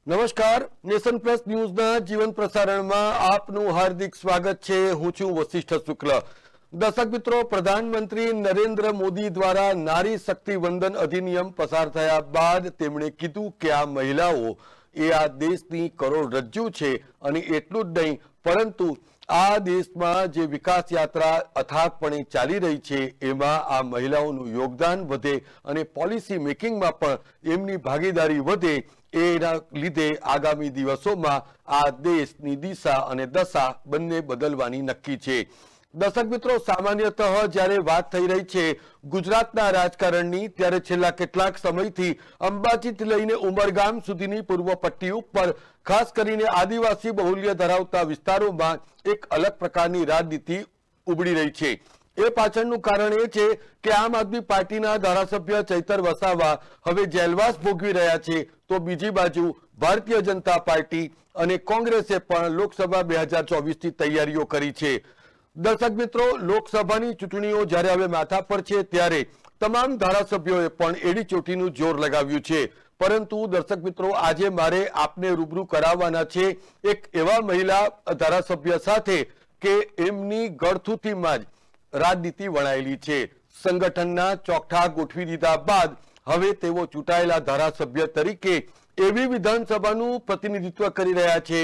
નમસ્કાર, nation plus ન્યૂઝના જીવન પ્રસારણમાં આપનું હાર્દિક સ્વાગત છે। હું છું વશિષ્ઠ શુક્લ। દર્શક મિત્રો, પ્રધાનમંત્રી નરેન્દ્ર મોદી દ્વારા નારી શક્તિ વંદન અધિનિયમ પસાર થયા બાદ તેમણે કીધું કે આ મહિલાઓ એ આ દેશની કરોડરજ્જુ છે અને એટલું જ નહીં પરંતુ આ દેશમાં જે વિકાસ યાત્રા અથાગપણે ચાલી રહી છે એમાં આ મહિલાઓનું યોગદાન વધે અને પોલિસી મેકિંગમાં પણ એમની ભાગીદારી વધે। એના લીધે આગામી દિવસોમાં આ દેશની દિશા અને દશા બંને બદલવાની નક્કી છે। દર્શક મિત્રો, સામાન્યતઃ જ્યારે વાત થઈ રહી છે ગુજરાતના રાજકારણની, ત્યારે છેલ્લા કેટલાક સમયથી અંબાજીથી લઈને ઉમરગામ સુધીની પૂર્વ પટ્ટી ઉપર ખાસ કરીને આદિવાસી બહુલ્ય ધરાવતા વિસ્તારોમાં એક અલગ પ્રકારની રાજનીતિ ઉભરી રહી છે। એ પાછળનું કારણ એ છે કે આમ આદમી પાર્ટીના ધારાસભ્ય ચૈતર વસાવા હવે જેલવાસ ભોગવી રહ્યા છે, તો બીજી બાજુ ભારતીય જનતા પાર્ટી અને કોંગ્રેસે પણ લોકસભા 2024ની તૈયારીઓ કરી છે। દર્શક મિત્રો, લોકસભાની ચૂંટણીઓ જ્યારે હવે માથા પર છે ત્યારે તમામ ધારાસભ્યોએ પણ એડી ચોટીનું જોર લગાવ્યું છે। પરંતુ દર્શક મિત્રો, આજે મારે આપને રૂબરૂ કરાવવાના છે એક એવા મહિલા ધારાસભ્ય સાથે કે એમની ગળથૂથીમાં જ રાજનીતિ વણાયેલી છે। સંગઠનના ચોકઠા ગોઠવી દીધા બાદ હવે તેઓ ચૂંટાયેલા ધારાસભ્ય તરીકે એવી વિધાનસભાનું પ્રતિનિધિત્વ કરી રહ્યા છે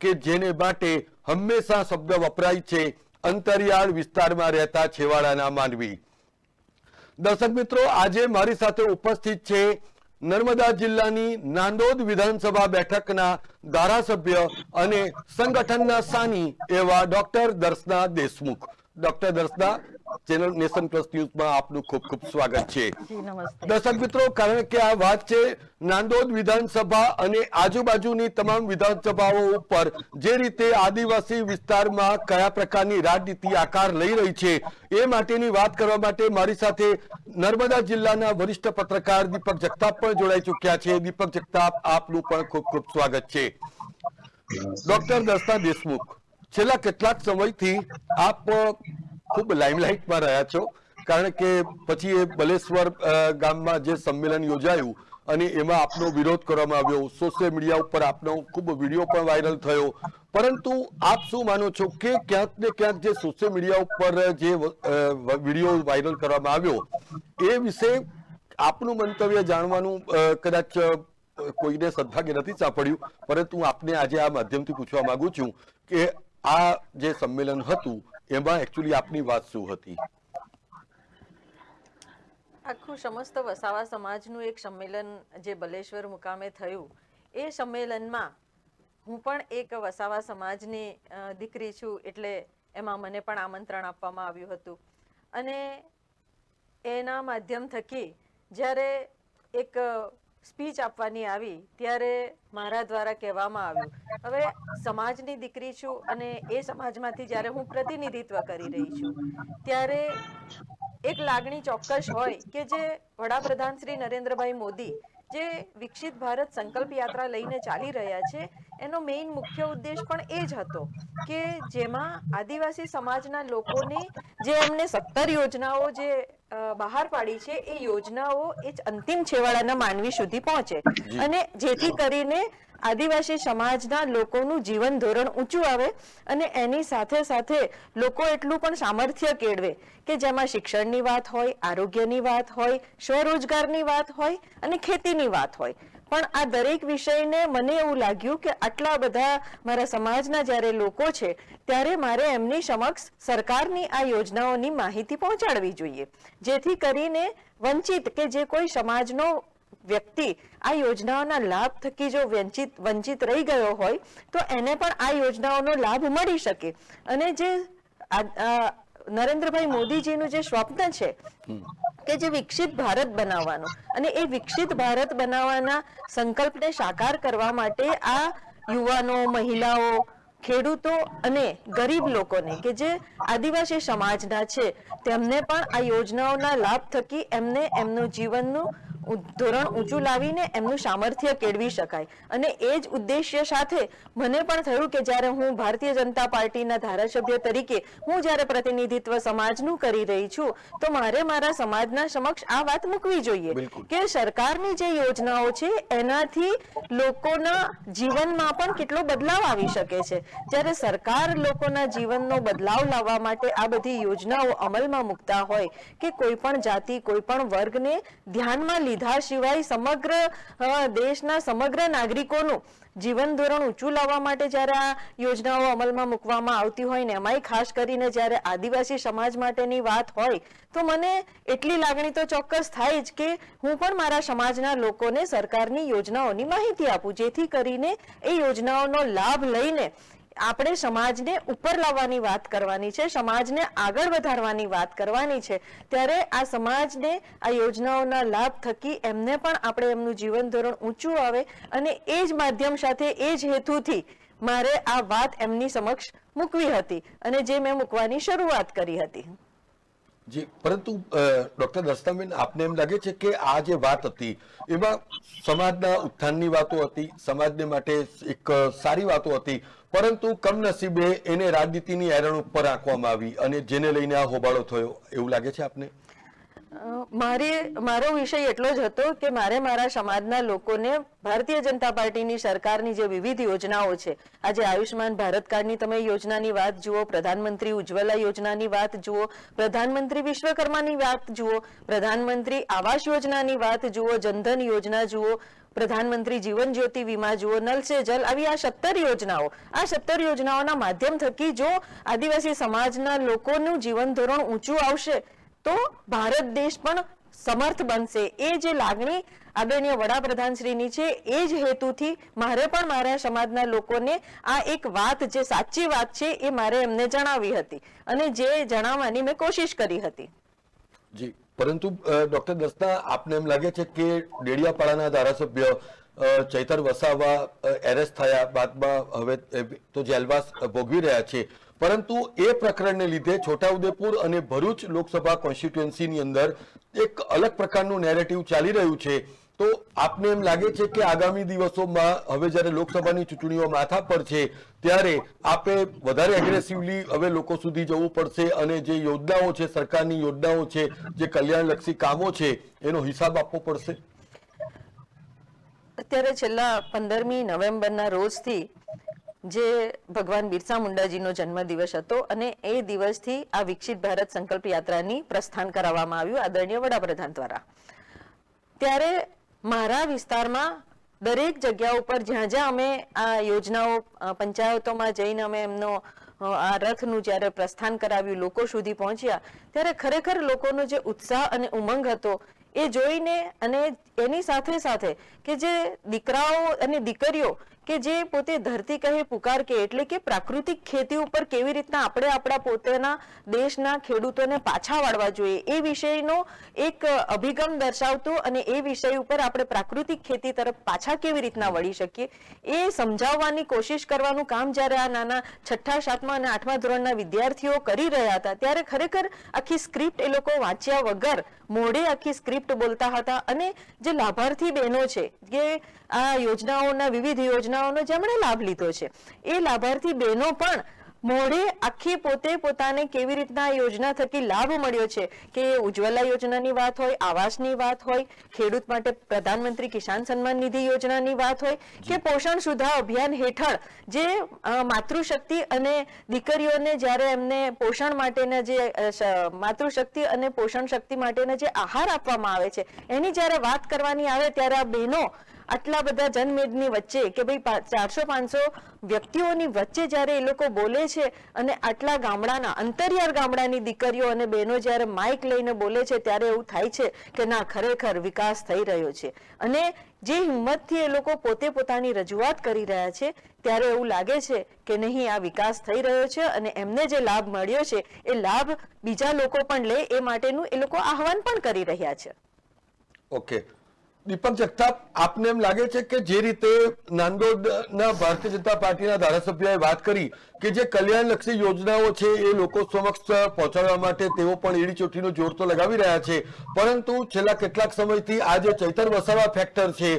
કે જેને માટે હંમેશા શબ્દ વપરાય છે અંતરિયાળ વિસ્તારમાં રહેતા છેવાડાના માનવી। દર્શક મિત્રો, આજે મારી સાથે ઉપસ્થિત છે નર્મદા જિલ્લાની નાંદોદ વિધાનસભા બેઠકના ધારાસભ્ય અને સંગઠનના સાની એવા doctor Darshana Deshmukh. Doctor Darshana, channel nation plus ન્યૂઝમાં આપનું ખૂબ ખૂબ સ્વાગત છે। દર્શક મિત્રો, કારણ કે આ વાત છે નાંદોદ વિધાનસભા અને આજુબાજુની તમામ વિધાનસભાઓ ઉપર જે રીતે આદિવાસી વિસ્તારમાં કયા પ્રકારની રાજનીતિ આકાર લઈ રહી છે એ માટેની વાત કરવા માટે મારી સાથે નર્મદા જિલ્લાના વરિષ્ઠ પત્રકાર દીપક જગતાપ પણ જોડાઈ ચૂક્યા છે। દીપક જગતાપ, આપનું પણ ખૂબ ખૂબ સ્વાગત છે। ડોક્ટર દર્શના દેશમુખ, છેલ્લા કેટલાક સમયથી આપ ખૂબ લાઇમલાઇટમાં રહ્યા છો, કારણ કે પછી એ બલેશ્વર ગામમાં જે સંમેલન યોજાયું અને એમાં આપનો વિરોધ કરવામાં આવ્યો, સોશિયલ મીડિયા ઉપર આપનો ખૂબ વિડીયો પણ વાયરલ થયો। પરંતુ આપ શું માનો છો કે ક્યાંક ને ક્યાંક જે સોશિયલ મીડિયા ઉપર જે વિડીયો વાયરલ કરવામાં આવ્યો એ વિશે આપનું મંતવ્ય જાણવાનું કદાચ કોઈને સદભાગ્ય નથી સાંપડ્યું, પરંતુ હું આપને આજે આ માધ્યમથી પૂછવા માંગુ છું કે આ જે સંમેલન હતું એમાં એકચ્યુઅલી આપની વાત શું હતી? આખું સમસ્ત વસાવા સમાજનું એક સંમેલન જે બલેશ્વર મુકામે થયું, એ સંમેલનમાં હું પણ એક વસાવા સમાજની દીકરી છું, એટલે એમાં મને પણ આમંત્રણ આપવામાં આવ્યું હતું અને એના માધ્યમ થકી જ્યારે એક સ્પીચ આપવાની આવી ત્યારે મારા દ્વારા કહેવામાં આવ્યું, હવે સમાજની દીકરી છું અને એ સમાજમાંથી જ્યારે હું પ્રતિનિધિત્વ કરી રહી છું ત્યારે એક લાગણી ચોક્કસ હોય કે જે વડાપ્રધાન શ્રી નરેન્દ્રભાઈ મોદી જે વિકસિત ભારત સંકલ્પ યાત્રા લઈને ચાલી રહ્યા છે એનો મેઇન મુખ્ય ઉદ્દેશ પણ એ જ હતો કે જેમાં આદિવાસી સમાજના લોકોની જે એમને 17 યોજનાઓ જે બહાર પાડી છે એ યોજનાઓ એ અંતિમ છેવાડાના માનવી સુધી પહોંચે અને જેથી કરીને આદિવાસી સમાજના લોકોનું જીવન ધોરણ ઊંચું આવે અને એની સાથે સાથે લોકો એટલું પણ સામર્થ્ય કેળવે કે જેમાં શિક્ષણની વાત હોય, આરોગ્યની વાત હોય, સ્વરોજગારની વાત હોય અને ખેતીની વાત હોય। પણ આ દરેક વિષયને મને એવું લાગ્યું કે આટલા બધા મારા સમાજના જ્યારે લોકો છે ત્યારે મારે એમની સમક્ષ સરકારની આ યોજનાઓની માહિતી પહોંચાડવી જોઈએ, જેથી કરીને વંચિત કે જે કોઈ સમાજનો વ્યક્તિ આ યોજનાઓના લાભ થકી જો વંચિત રહી ગયો હોય તો એને પણ આ યોજનાઓનો લાભ મળી શકે અને જે નરેન્દ્રભાઈ મોદીજીનું જે સ્વપ્ન છે કે જે વિકસિત ભારત બનાવવાનું અને એ વિકસિત ભારત બનાવવાના સંકલ્પને સાકાર કરવા માટે આ યુવાનો, મહિલાઓ, ખેડૂતો અને ગરીબ લોકોને કે જે આદિવાસી સમાજના છે તેમને પણ આ યોજનાઓના લાભ થકી એમને એમનું જીવનનું ધોરણ ઊંચું લાવીને એમનું સામર્થ્ય કેળવી શકાય. અને એ જ ઉદ્દેશ્ય સાથે મને પણ થયું કે જ્યારે હું ભારતીય જનતા પાર્ટીના ધારાસભ્ય તરીકે હું જ્યારે પ્રતિનિધિત્વ સમાજનું કરી રહી છું, તો મારે મારા સમાજના સમક્ષ આ વાત મૂકવી જોઈએ કે સરકારની જે યોજનાઓ છે એનાથી લોકોના જીવનમાં પણ કેટલો બદલાવ આવી શકે છે. જ્યારે સરકાર લોકોના જીવનનો બદલાવ લાવવા માટે આ બધી યોજનાઓ અમલમાં મૂકતા હોય કે કોઈ પણ જાતિ, કોઈ પણ વર્ગને ધ્યાનમાં લીધા સિવાય સમગ્ર દેશના સમગ્ર નાગરિકોનું જીવન ધોરણ ઊંચું લાવવા માટે જ્યારે આ યોજનાઓ અમલમાં મૂકવામાં આવતી હોય ને એમાંય ખાસ કરીને જ્યારે આદિવાસી સમાજ માટેની વાત હોય, તો મને એટલી લાગણી તો ચોક્કસ થાય જ કે હું પણ મારા સમાજના લોકોને સરકારની યોજનાઓની માહિતી આપું, જેથી કરીને એ યોજનાઓનો લાભ લઈને આપણે સમાજને ઉપર લાવવાની વાત કરવાની છે, સમાજને આગળ વધારવાની વાત કરવાની છે. ત્યારે આ સમાજને આ યોજનાઓના લાભ થકી એમને પણ આપણે એમનું જીવન ધોરણ ઊંચું આવે અને એ જ માધ્યમ સાથે એ જ હેતુથી મારે આ વાત એમની સમક્ષ મૂકવી હતી અને જે મેં મૂકવાની શરૂઆત કરી હતી. જી, પરંતુ ડોક્ટર દર્શનાબેન, આપને એમ લાગે છે કે આ જે વાત હતી એમાં સમાજના ઉત્થાનની વાતો હતી, સમાજને માટે એક સારી વાતો હતી, પરંતુ કમનસીબે એને રાજનીતિની એરણ ઉપર રાખવામાં આવી અને જેને લઈને આ હોબાળો થયો, એવું લાગે છે આપને? મારો વિષય એટલો જ હતો કે મારે મારા સમાજના લોકોને ભારતીય જનતા પાર્ટીની સરકારની જે વિવિધ યોજનાઓ છે, આજે આયુષ્માન ભારત કાર્ડની તમે યોજનાની વાત જુઓ, પ્રધાનમંત્રી ઉજ્જવલા યોજનાની વાત જુઓ, પ્રધાનમંત્રી વિશ્વકર્માની વાત જુઓ, પ્રધાનમંત્રી આવાસ યોજનાની વાત જુઓ, જનધન યોજના જુઓ, પ્રધાનમંત્રી જીવન જ્યોતિ વીમા જુઓ, નલ સે જલ, આવી આ 17 યોજનાઓ, આ 17 યોજનાઓના માધ્યમ થકી જો આદિવાસી સમાજના લોકોનું જીવન ધોરણ ઊંચું આવશે તો ભારત દેશ પણ સમર્થ બનશે. એ જે લાગણી આદરણીય વડાપ્રધાન શ્રીની છે, એ જ હેતુથી મારે પણ મારા સમાજના લોકોને આ એક વાત, જે સાચી વાત છે, એ મારે એમને જણાવી હતી અને જે જણાવવાની મેં કોશિશ કરી હતી. જી, પરંતુ ડોક્ટર દર્શના, આપને એમ લાગે છે કે ડેડિયાપાડાના ધારાસભ્ય ચૈતર વસાવા એરેસ્ટ થયા બાદમાં હવે તો જેલવાસ ભોગવી રહ્યા છે, પરંતુ એ પ્રકરણને લીધે છોટાઉદેપુર અને ભરૂચ લોકસભા કોન્સ્ટિટ્યુએન્સીની અંદર એક અલગ પ્રકારનું નેરેટિવ ચાલી રહ્યું છે. તો આપને એમ લાગે છે કે આગામી દિવસોમાં હવે જ્યારે લોકસભાની ચૂંટણીઓ માથા પર છે ત્યારે આપે વધારે એગ્રેસિવલી હવે લોકો સુધી જવું પડશે અને જે યોજનાઓ છે, સરકારની યોજનાઓ છે, જે કલ્યાણલક્ષી કામો છે, એનો હિસાબ આપવો પડશે? અત્યારે છેલ્લા 15મી નવેમ્બરના રોજથી જે ભગવાન બિરસા મુંડાજીનો જન્મદિવસ હતો અને એ દિવસથી આ વિકસિત ભારત સંકલ્પ યાત્રાની પ્રસ્થાન કરાવવામાં આવ્યું આદરણીય વડાપ્રધાન દ્વારા. ત્યારે મારા વિસ્તારમાં દરેક જગ્યા ઉપર જ્યાં જ્યાં અમે આ યોજનાઓ પંચાયતોમાં જઈને અમે એમનો આ રથનું જ્યારે પ્રસ્થાન કરાવ્યું, લોકો સુધી પહોંચ્યા, ત્યારે ખરેખર લોકોનો જે ઉત્સાહ અને ઉમંગ હતો એ જોઈને અને એની સાથે સાથે કે જે દીકરાઓ અને દીકરીઓ કે જે પોતે ધરતી કહે પુકાર કે, એટલે કે પ્રાકૃતિક ખેતી ઉપર કેવી રીતના આપણે આપણા પોતાના દેશના ખેડૂતોને પાછા વાળવા જોઈએ, એ વિષયનો એક અભિગમ દર્શાવતો અને એ વિષય ઉપર આપણે પ્રાકૃતિક ખેતી તરફ પાછા કેવી રીતના વળી શકીએ એ સમજાવવાની કોશિશ કરવાનું કામ જ્યારે આ નાના 6ઠા, 7મા અને 8મા ધોરણના વિદ્યાર્થીઓ કરી રહ્યા હતા, ત્યારે ખરેખર આખી સ્ક્રિપ્ટ એ લોકો વાંચ્યા વગર મોઢે આખી સ્ક્રિપ્ટ બોલતા હતા. અને જે લાભાર્થી બહેનો છે કે આ યોજનાઓના, વિવિધ યોજનાઓનો જેમણે લાભ લીધો છે, એ લાભાર્થી બહેનો પણ મોઢે આખી પોતે પોતાને કેવી રીતના યોજના થકી લાભ મળ્યો છે, કે ઉજ્જવલા યોજનાની વાત હોય, આવાસની વાત હોય, ખેડૂત માટે પ્રધાનમંત્રી કિસાન સન્માન નિધિ યોજનાની વાત હોય, કે પોષણ સુધા અભિયાન હેઠળ જે માતૃશક્તિ અને દીકરીઓને જ્યારે એમને પોષણ માટેના જે માતૃશક્તિ અને પોષણ શક્તિ માટેના જે આહાર આપવામાં આવે છે, એની જ્યારે વાત કરવાની આવે ત્યારે આ બહેનો આટલા બધા જનમેદની વચ્ચે કે ભાઈ 400-500 વ્યક્તિઓની વચ્ચે જ્યારે એ લોકો બોલે છે અને આટલા ગામડાના, અંતરિયાળ ગામડાની દીકરીઓ અને બહેનો જ્યારે માઇક લઈને બોલે છે, ત્યારે એવું થાય છે કે ના, ખરેખર વિકાસ થઈ રહ્યો છે. અને જે હિંમતથી એ લોકો પોતે પોતાની રજૂઆત કરી રહ્યા છે, ત્યારે એવું લાગે છે કે નહીં, આ વિકાસ થઈ રહ્યો છે અને એમને જે લાભ મળ્યો છે એ લાભ બીજા લોકો પણ લે એ માટેનું એ લોકો આહવાન પણ કરી રહ્યા છે. ઓકે, દીપક જગતાપ, આપને એમ લાગે છે કે જે રીતે નાંદોદના ભારતીય જનતા પાર્ટીના ધારાસભ્યોએ વાત કરી કે જે કલ્યાણલક્ષી યોજનાઓ છે એ લોકો સમક્ષ પહોંચાડવા માટે તેઓ પણ એડી ચોટીનું જોર તો લગાવી રહ્યા છે, પરંતુ છેલ્લા કેટલાક સમયથી આ જે ચૈતર વસાવા ફેક્ટર છે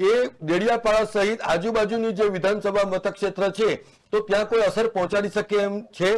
એ ડેડિયાપાડા સહિત આજુબાજુની જે વિધાનસભા મતક્ષેત્ર છે તો ત્યાં કોઈ અસર પહોંચાડી શકે એમ છે?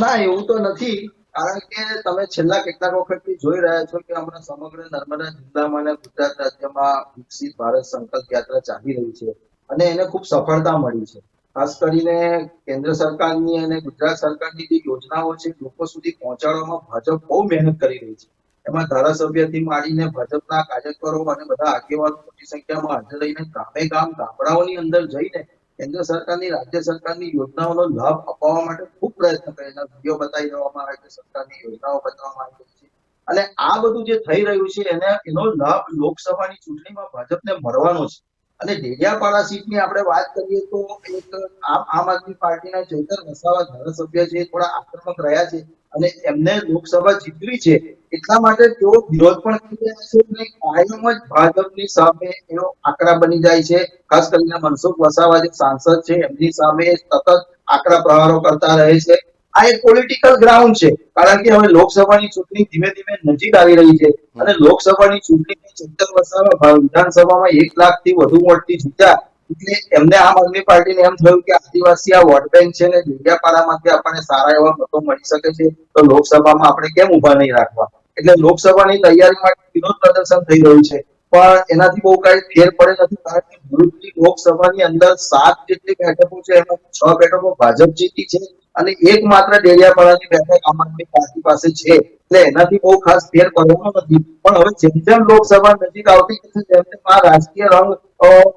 ના, એવું તો નથી. કારણ કે તમે છેલ્લા કેટલાક વખતથી જોઈ રહ્યા છો કે હમણાં સમગ્ર નર્મદા જિલ્લામાં અને ગુજરાત રાજ્યમાં વિકસિત ભારત સંકલ્પ યાત્રા ચાલી રહી છે અને એને ખૂબ સફળતા મળી છે. ખાસ કરીને કેન્દ્ર સરકારની અને ગુજરાત સરકારની જે યોજનાઓ છે લોકો સુધી પહોંચાડવામાં ભાજપ બહુ મહેનત કરી રહી છે. એમાં ધારાસભ્યથી માંડીને ભાજપના કાર્યકરો અને બધા આગેવાનો મોટી સંખ્યામાં હાજર રહીને ગામે ગામ ગામડાઓની અંદર જઈને કેન્દ્ર સરકારની રાજ્ય સરકારની યોજનાઓનો લાભ અપાવવા માટે ખૂબ પ્રયત્ન કરેલા વિડીયો બતાવી દેવામાં આવે છે, સરકારની યોજનાઓ બતાવવામાં આવી રહી છે અને આ બધું જે થઈ રહ્યું છે એનો લાભ લોકસભાની ચૂંટણીમાં ભાજપને મળવાનો છે. અને ડેડિયાપાડા સીટની આપણે વાત કરીએ તો એક આમ આદમી પાર્ટીના ચૈતર વસાવા ધારાસભ્ય છે થોડા આક્રમક રહ્યા છે અને એમને લોકસભા જીતવી છે એટલા માટે તેઓ વિરોધ પણ કરી રહ્યા છે અને કાયમ જ ભાજપની સામે એઓ આકરા બની જાય છે. ખાસ કરીને મનસુખ વસાવા જે સાંસદ છે એમની સામે સતત આકરા પ્રહારો કરતા રહે છે. આ એક પોલિટિકલ ગ્રાઉન્ડ છે કારણ કે હવે લોકસભાની ચૂંટણી ધીમે ધીમે નજીક આવી રહી છે અને લોકસભાની ચૂંટણીમાં ચૈતર વસાવા વિધાનસભામાં 1 લાખથી વધુ વોટથી જીત્યા એટલે એમને આમ આદમી પાર્ટીને એમ થયું કે આદિવાસી આ વોટ બેંક છે ને ડેડિયાપાડામાંથી આપણને સારા એવા મતો મળી શકે છે તો લોકસભામાં આપણે કેમ ઉભા નહીં રાખવા, એટલે લોકસભાની તૈયારી માટે વિરોધ પ્રદર્શન થઈ રહ્યું છે પણ એનાથી બહુ કઈ ફેર પડે નથી કારણ કે ભરૂચની લોકસભાની અંદર 7 જેટલી બેઠકો છે એમાંથી 6 બેઠકો ભાજપ જીતી છે અને એકમાત્ર ડેડિયાપાડાની બેઠક આમ આદમી પાર્ટી પાસે છે એટલે એનાથી બહુ ખાસ ફેર પડવાનો નથી. પણ હવે જેમ જેમ લોકસભા નજીક આવતી જશે તેમ તેમ આ રાજકીય રંગ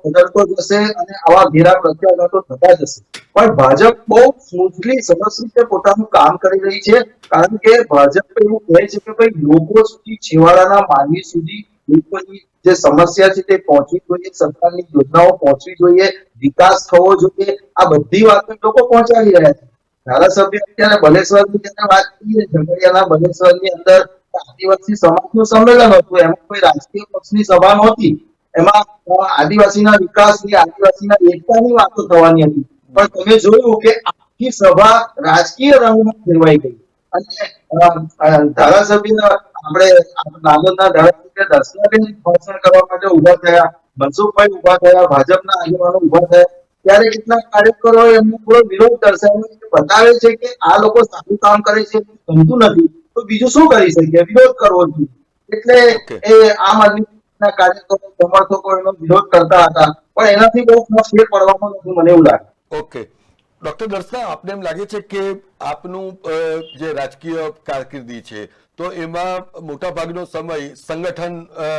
બદલતો જશે અને આવા ઘેરા પ્રત્યાઘાતો થતા જશે. પણ ભાજપ બહુ સ્મૂથલી સરસ રીતે પોતાનું કામ કરી રહી છે કારણ કે ભાજપ એવું કહે છે કે ભાઈ લોકો સુધી, છેવાડાના માનવી સુધી લોકોની જે સમસ્યા છે તે પહોંચવી જોઈએ, સરકારની યોજનાઓ પહોંચવી જોઈએ, વિકાસ થવો જોઈએ, આ બધી વાતો લોકો પહોંચાડી રહ્યા છે. ધારાસભ્ય અત્યારે બલેશ્વરની જેને વાત કરીએ, ઝઘડિયાના બલેશ્વરની અંદર આદિવાસી સમાજનું સંમેલન હતું, એમાં કોઈ રાજકીય પક્ષની સભા નહોતી, એમાં આદિવાસીના વિકાસની, આદિવાસીના એકતાની વાતો થવાની હતી પણ તમે જોયું કે આખી સભા રાજકીય રંગમાં ફેરવાઈ ગઈ અને ધારાસભ્ય આપણે નાંદોદના ધારાસભ્ય દર્શનાબેન ભાષણ કરવા માટે ઉભા થયા, મનસુખભાઈ ઉભા થયા, ભાજપના આગેવાનો ઉભા થયા ત્યારે કેટલાક કાર્યકરોએ એમનો થોડો વિરોધ દર્શાવ્યો, બતાવે છે કે આ લોકો સારું કામ કરે છે ગમતું નથી તો બીજું શું કરી શકીએ, વિરોધ કરવો જોઈએ. એટલે એ આમ આદમીના કાર્યકરો, સમર્થકો એનો વિરોધ કરતા હતા પણ એનાથી બહુ ખાસ ફેર પડવામાં નથી મને એવું લાગે. ઓકે ડોક્ટર દર્શના, આપને એમ લાગે છે કે આપનું જે રાજકીય કારકિર્દી છે તો એમાં મોટા ભાગનો સમય સંગઠન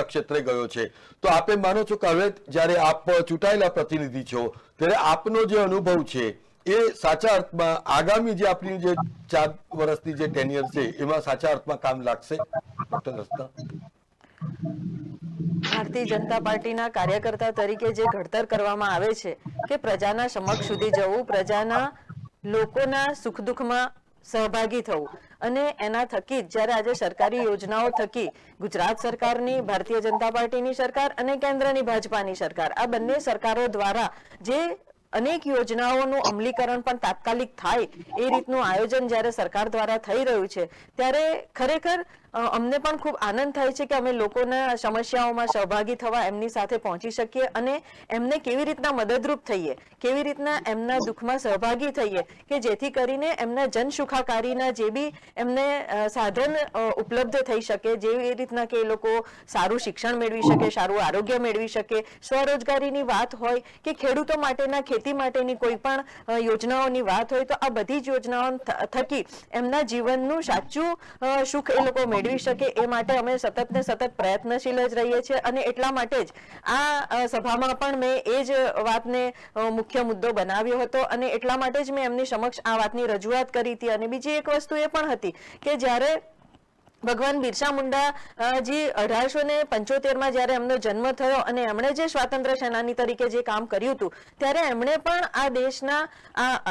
ક્ષેત્રે ગયો છે, તો આપે માનો છો કે હવે જ્યારે આપ ચૂંટાયેલા પ્રતિનિધિ છો ત્યારે આપનો જે અનુભવ છે એ સાચા અર્થમાં આગામી જે આપણી જે 4 વર્ષની જે ટેન્યુઅર છે એમાં સાચા અર્થમાં કામ લાગશે? ડોક્ટર દર્શના, ભારતીય જનતા પાર્ટીના કાર્યકર્તા તરીકે જે ઘડતર કરવામાં આવે છે કે પ્રજાના સમક્ષ સુધી જવું, પ્રજાના લોકોના સુખ દુઃખમાં સહભાગી થવું અને એના થકી જ જ્યારે આજે સરકારી યોજનાઓ થકી ગુજરાત સરકારની, ભારતીય જનતા પાર્ટીની સરકાર અને કેન્દ્રની ભાજપાની સરકાર, આ બંને સરકારો દ્વારા જે અનેક યોજનાઓનું અમલીકરણ પણ તાત્કાલિક થાય એ રીતનું આયોજન જ્યારે સરકાર દ્વારા થઈ રહ્યું છે ત્યારે ખરેખર અમને પણ ખૂબ આનંદ થાય છે કે અમે લોકોના સમસ્યાઓમાં સહભાગી થવા એમની સાથે પહોંચી શકીએ અને એમને કેવી રીતના મદદરૂપ થઈએ, કેવી રીતના એમના દુઃખમાં સહભાગી થઈએ કે જેથી કરીને એમના જનસુખાકારીના જે બી એમને સાધન ઉપલબ્ધ થઈ શકે, જેવી રીતના કે એ લોકો સારું શિક્ષણ મેળવી શકે, સારું આરોગ્ય મેળવી શકે, સ્વરોજગારીની વાત હોય કે ખેડૂતો માટેના ખેતી માટેની કોઈ પણ યોજનાઓની વાત હોય તો આ બધી જ યોજનાઓ થકી એમના જીવનનું સાચું સુખ એ લોકો મેળવી શકે એ માટે અમે સતત ને સતત પ્રયત્નશીલ જ રહીએ છીએ અને એટલા માટે જ આ સભામાં પણ મેં એ જ વાતને મુખ્ય મુદ્દો બનાવ્યો હતો અને એટલા માટે જ મેં એમની સમક્ષ આ વાતની રજૂઆત કરી હતી. અને બીજી એક વસ્તુ એ પણ હતી કે જ્યારે ભગવાન બિરસા મુંડા જે 1875 જ્યારે એમનો જન્મ થયો અને એમણે જે સ્વાતંત્ર્ય સેનાની તરીકે જે કામ કર્યું હતું ત્યારે એમણે પણ આ દેશના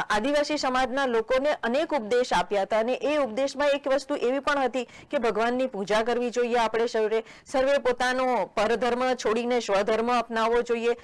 આદિવાસી સમાજના લોકોને અનેક ઉપદેશ આપ્યા હતા અને એ ઉપદેશમાં એક વસ્તુ એવી પણ હતી કે ભગવાનની પૂજા કરવી જોઈએ, આપણે સર્વે પોતાનો પરધર્મ છોડીને સ્વધર્મ અપનાવવો જોઈએ,